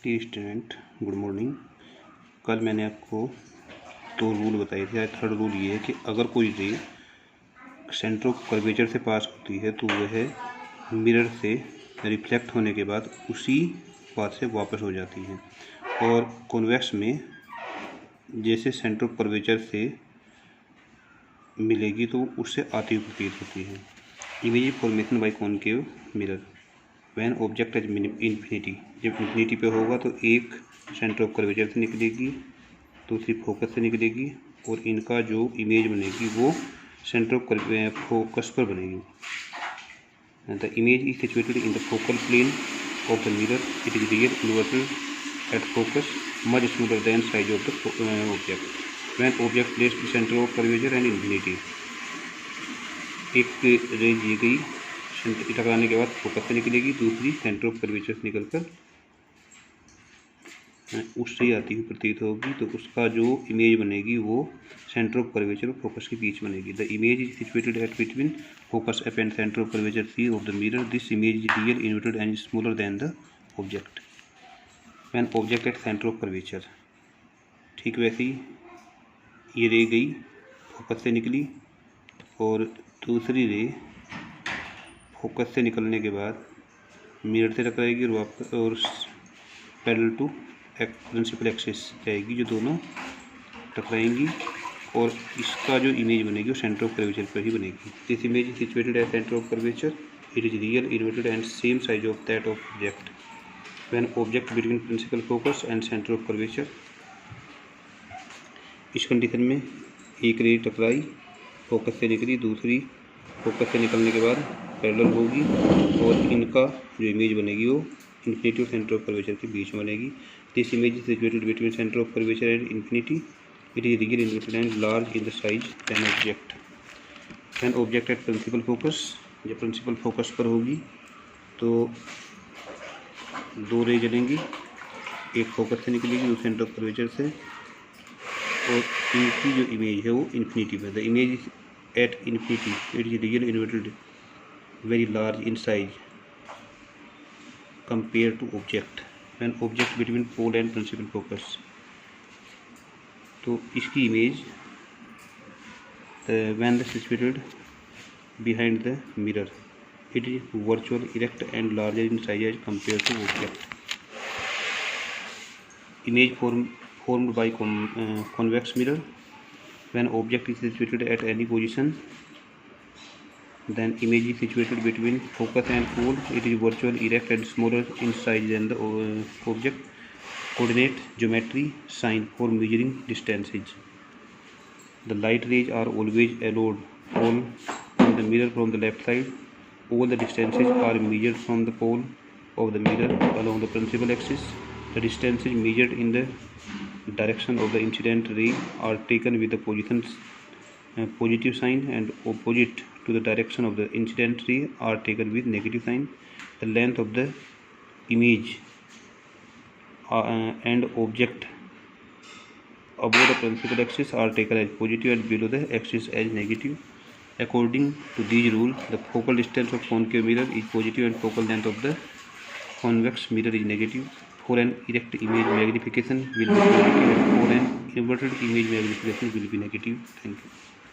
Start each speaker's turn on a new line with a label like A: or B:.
A: Dear student, good morning. कल मैंने आपको दो रूल बताए थे। थर्ड रूल ये है कि अगर कोई रे सेंटर ऑफ कर्वेचर से पास होती है तो वह मिरर से रिफ्लेक्ट होने के बाद उसी पाथ से वापस हो जाती है, और कॉन्वेक्स में जैसे सेंटर ऑफ कर्वेचर से मिलेगी तो उससे आती हुई प्रतीत होती है। Image formation by concave mirror when object as infinity, जब इन्फिनिटी पे होगा तो एक सेंटर ऑफ कर्वेचर से निकलेगी, दूसरी फोकस से निकलेगी, और इनका जो इमेज बनेगी वो सेंटर ऑफ फोकस पर बनेगी। The image is situated in the focal plane of the mirror. It is real inverted at focus much smaller than size of the object when object placed centre of curvature and infinity. एक ray दी गई टकराने के बाद focus से निकलेगी, दूसरी centre of curvature से निकलकर उससे आती हुई प्रतीत होगी, तो उसका जो इमेज बनेगी वो सेंटर ऑफ कर्वेचर और फोकस के बीच बनेगी। The image is situated at between focus F and centre of curvature C of the mirror. This image is real inverted and smaller than the object when object at centre of curvature. ठीक वैसे ही ये रे गई, focus से निकली, और दूसरी रे फोकस से निकलने के बाद मिरर से टकराएगी और वापस और पैरेलल टू प्रिंसिपल एक्सिस जाएगी, जो दोनों टकराएंगी, और इसका जो इमेज बनेगी वो सेंटर ऑफ कर्वेचर पर ही बनेगी। This image is situated at centre of curvature. It is real inverted and same size of that of object when object between principal focus and centre of curvature. इस condition में एक रे टकराई, focus से निकली, दूसरी फोकस से निकलने के बाद पैरेलल होगी, और इनका जो इमेज बनेगी वो इन्फिनिटी और सेंटर ऑफ कर्वेचर के बीच में बनेगी। This image is situated between centre of curvature and infinity. It is real inverted and large in the size than object when object at principal focus. जब principal focus पर होगी तो दो रे जलेंगी, एक फोकस से निकलेगी, दूसरी सेंटर ऑफ कर्वेचर से, और इनकी जो इमेज है वो इन्फिनिटी में। The image is at infinity. It is real inverted, very large in size compared to object when object between pole and principal focus. तो इसकी image when the situated behind the mirror, it is virtual, erect and larger in size as compared to object. Image formed by convex mirror. When object is situated at any position, then image is situated between focus and pole. It is virtual, erect and smaller in size than the object. Coordinate geometry sign for measuring distances. The light rays are always allowed fall on the mirror from the left side. All the distances are measured from the pole of the mirror along the principal axis. The distances measured in the direction of the incident ray are taken with the positive sign, and opposite to the direction of the incident ray are taken with negative sign. The length of the image and object above the principal axis are taken as positive and below the axis as negative. According to these rules, the focal distance of concave mirror is positive and focal length of the convex mirror is negative. For an erect image, magnification will be positive, and for an inverted image, magnification will be negative. Thank you.